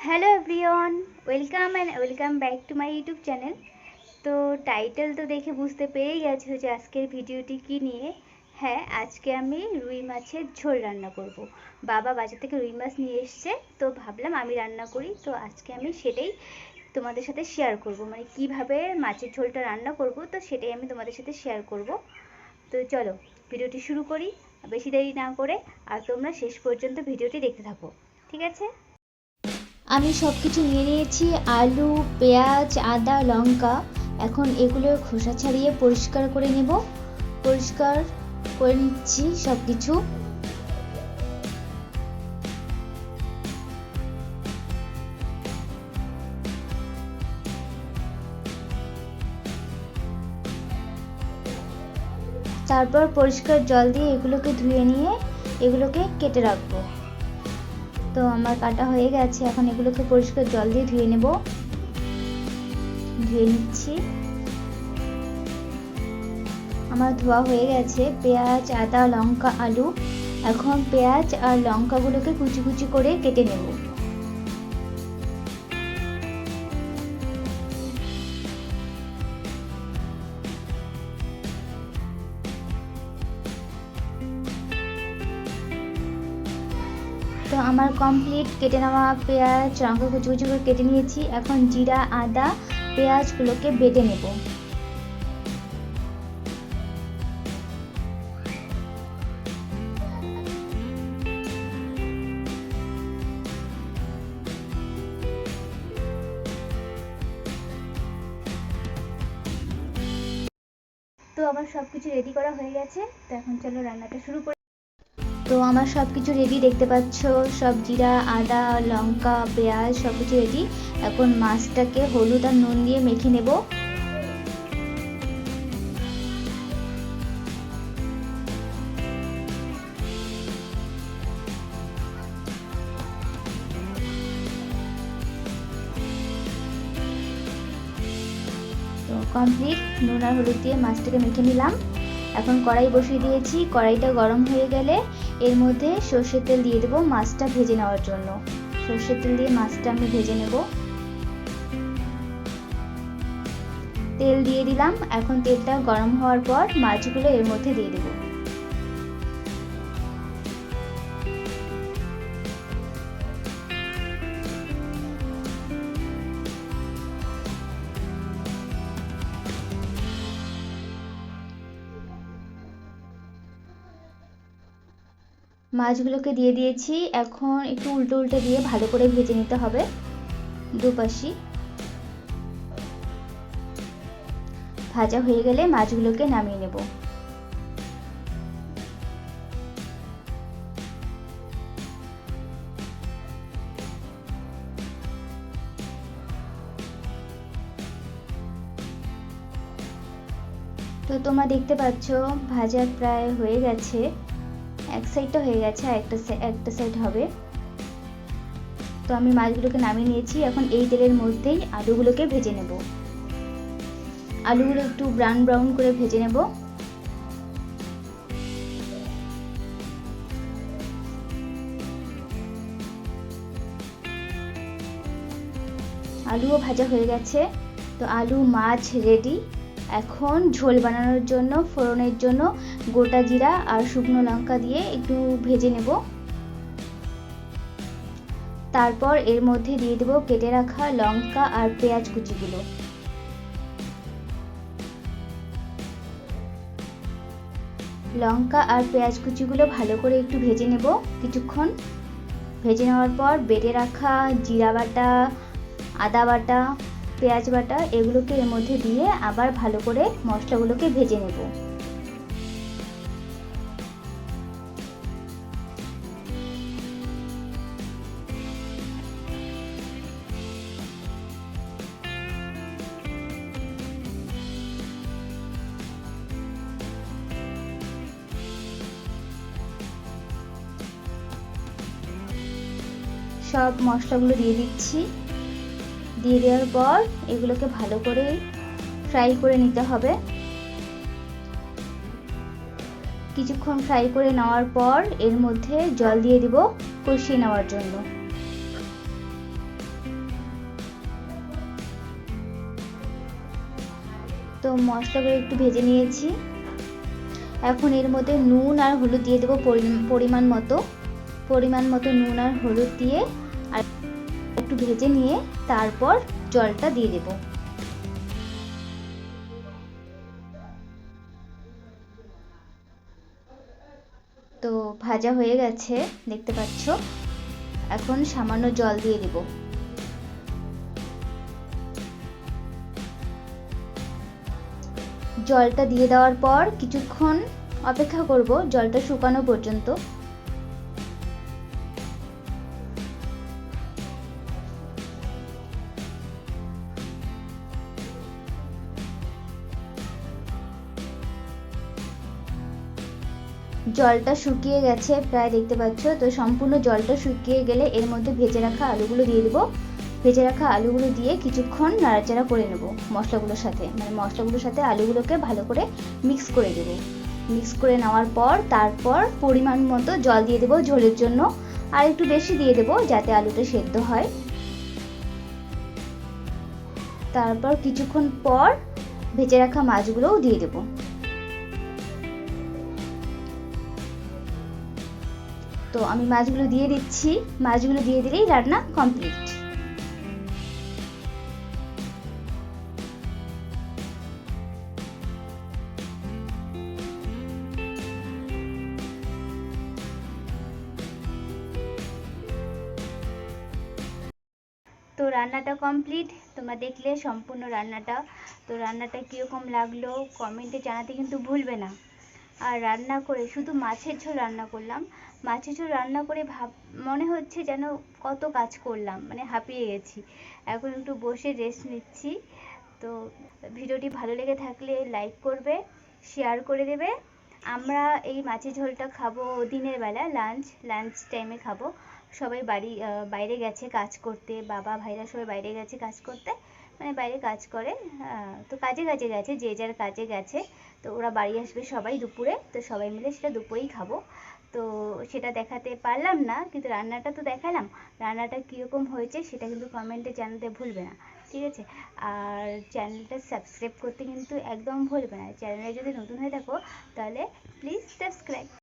Hello everyone, welcome back to my YouTube channel. তো title তো দেখে বুঝতে পেরেই গেছো যে আজকের ভিডিওটি কি নিয়ে। হ্যাঁ, আজকে আমি রুই মাছের ঝোল রান্না করব। বাবা বাজার থেকে রুই মাছ নিয়ে এসছে, তো ভাবলাম আমি রান্না করি। তো আজকে আমি সেটাই তোমাদের সাথে শেয়ার করব, মানে কিভাবে মাছের ঝোলটা রান্না করব, তো সেটাই আমি তোমাদের সাথে শেয়ার করব। তো চলো ভিডিওটি শুরু করি, বেশি দেরি না করে। আর তোমরা শেষ পর্যন্ত ভিডিওটি দেখতে থাকো, ঠিক আছে? আমি সব কিছু নিয়ে নিয়েছি, আলু, পেঁয়াজ, আদা, লঙ্কা। এখন এগুলোর খোসা ছাড়িয়ে পরিষ্কার করে নেব। পরিষ্কার করে নিচ্ছি সব কিছু। তারপর পরিষ্কার জল দিয়ে এগুলোকে ধুয়ে নিয়ে এগুলোকে কেটে রাখবো। তো আমার কাটা হয়ে গেছে, এখন এগুলোকে পরিষ্কার জল দিয়ে ধুয়ে নেব। ধুয়ে নিচ্ছি। আমার ধোয়া হয়ে গেছে পেঁয়াজ, আদা, লঙ্কা, আলু। এখন পেঁয়াজ আর লঙ্কাগুলোকে কুচি কুচি করে কেটে নেব। তো আমার কমপ্লিট কেটে নেওয়া পেঁয়াজ, লঙ্কা কুচি কুচি করে কেটে নিয়েছি। এখন জিরা, আদা, পেঁয়াজগুলোকে বেটে নেব। তো আমার সব কিছু রেডি করা হয়ে গেছে, তো এখন চলো রান্নাটা শুরু করি। তো আমার সব কিছু রেডি, দেখতে পাচ্ছ সব জিরা, আদা, লঙ্কা, পেঁয়াজ সব কিছু রেডি। এখন মাছটাকে হলুদ আর নুন দিয়ে মেখে নেব। তো কমপ্লিট, নুন আর হলুদ দিয়ে মাছটাকে মেখে নিলাম। এখন কড়াই বসিয়ে দিয়েছি। কড়াইটা গরম হয়ে গেলে এর মধ্যে সর্ষের তেল দিয়ে দেবো মাছটা ভেজে নেওয়ার জন্য। সর্ষের তেল দিয়ে মাছটা আমি ভেজে নেব। তেল দিয়ে দিলাম। এখন তেলটা গরম হওয়ার পর মাছগুলো এর মধ্যে দিয়ে দেবো। মাছগুলোকে দিয়ে দিয়েছি। এখন একটু উল্টো উল্টে দিয়ে ভালো করে ভেজে নিতে হবে দুপাশই। ভাজা হয়ে গেলে মাছগুলোকে নামিয়ে নেব। তো তোমরা দেখতে পাচ্ছ ভাজা প্রায় হয়ে গেছে। এক সাইডটা হয়ে গেছে, আর একটা সাইড হবে। তো আমি মাছগুলোকে নামিয়ে নিয়েছি। এখন এই তেলের মধ্যেই আলুগুলোকে ভেজে নেব। আলুগুলো একটু ব্রাউন ব্রাউন করে ভেজে নেব। আলুও ভাজা হয়ে গেছে। তো আলু, মাছ রেডি। এখন ঝোল বানানোর জন্য ফোড়নের জন্য গোটা জিরা আর শুকনো লঙ্কা দিয়ে একটু ভেজে নেব। তারপর এর মধ্যে দিয়ে দেব কেটে রাখা লঙ্কা আর পেঁয়াজ কুচিগুলো। লঙ্কা আর পেঁয়াজ কুচিগুলো ভালো করে একটু ভেজে নেব কিছুক্ষণ। ভেজে নেওয়ার পর বেটে রাখা জিরা বাটা, আদা বাটা, পেঁয়াজ বাটা এগুলোকে এর মধ্যে দিয়ে আবার ভালো করে মশলাগুলোকে ভেজে নেব। সব মশলাগুলো দিয়ে দিচ্ছি। দিয়ে দেওয়ার পর এগুলোকে ভালো করে ফ্রাই করে নিতে হবে। কিছুক্ষণ ফ্রাই করে নেওয়ার পর এর মধ্যে জল দিয়ে দিব কষিয়ে নেওয়ার জন্য। তো মশলাগুলো একটু ভেজে নিয়েছি। এখন এর মধ্যে নুন আর হলুদ দিয়ে দেবো পরিমাণ মতো নুন আর হলুদ দিয়ে আর একটু ভেজে নিয়ে তারপর জলটা দিয়ে দেব। তো ভাজা হয়ে গেছে দেখতে পাচ্ছ। এখন সামান্য জল দিয়ে দেব। জলটা দিয়ে দেওয়ার পর কিছুক্ষণ অপেক্ষা করব জলটা শুকানো পর্যন্ত। জলটা শুকিয়ে গেছে প্রায় দেখতে পাচ্ছ। তো সম্পূর্ণ জলটা শুকিয়ে গেলে এর মধ্যে ভেজে রাখা আলুগুলো দিয়ে দেবো। ভেজে রাখা আলুগুলো দিয়ে কিছুক্ষণ নাড়াচাড়া করে নেব মশলাগুলোর সাথে, মানে মশলাগুলোর সাথে আলুগুলোকে ভালো করে মিক্স করে দেব। মিক্স করে নেওয়ার পর তারপর পরিমাণ মতো জল দিয়ে দেবো ঝোলের জন্য, আর একটু বেশি দিয়ে দেবো যাতে আলুটা সেদ্ধ হয়। তারপর কিছুক্ষণ পর ভেজে রাখা মাছগুলোও দিয়ে দেবো। তো আমি মাছগুলো দিয়ে দিচ্ছি। মাছগুলো দিয়ে দিলেই রান্না কমপ্লিট। তো রান্নাটা কমপ্লিট, তোমরা দেখলে সম্পূর্ণ রান্নাটা। তো রান্নাটা কীরকম লাগলো কমেন্টে জানাতে কিন্তু ভুলবে না। আর রান্না করে শুধু মাছের ঝোল রান্না করলাম। মাছের ঝোল রান্না করে মনে হচ্ছে যেন কত কাজ করলাম, মানে হাঁপিয়ে গেছি। এখন একটু বসে রেস্ট নিচ্ছি। তো ভিডিওটি ভালো লেগে থাকলে লাইক করবে, শেয়ার করে দেবে। আমরা এই মাছের ঝোলটা খাবো দিনের বেলা, লাঞ্চ টাইমে খাবো। সবাই বাইরে গেছে কাজ করতে, বাবা ভাইরা সবাই বাইরে গেছে কাজ করতে, মানে বাইরে কাজ করে। তো কাজে গেছে, যে যার কাজে গেছে। তো ওরা বাড়ি আসবে সবাই দুপুরে, তো সবাই মিলে সেটা দুপুরেই খাবো। তো সেটা দেখাতে পারলাম না, কিন্তু রান্নাটা তো দেখালাম। রান্নাটা কীরকম হয়েছে সেটা কিন্তু কমেন্টে জানাতে ভুলবে না, ঠিক আছে? আর চ্যানেলটা সাবস্ক্রাইব করতে কিন্তু একদম ভুলবে না। চ্যানেলে যদি নতুন হয়ে থাকো তাহলে প্লিজ সাবস্ক্রাইব।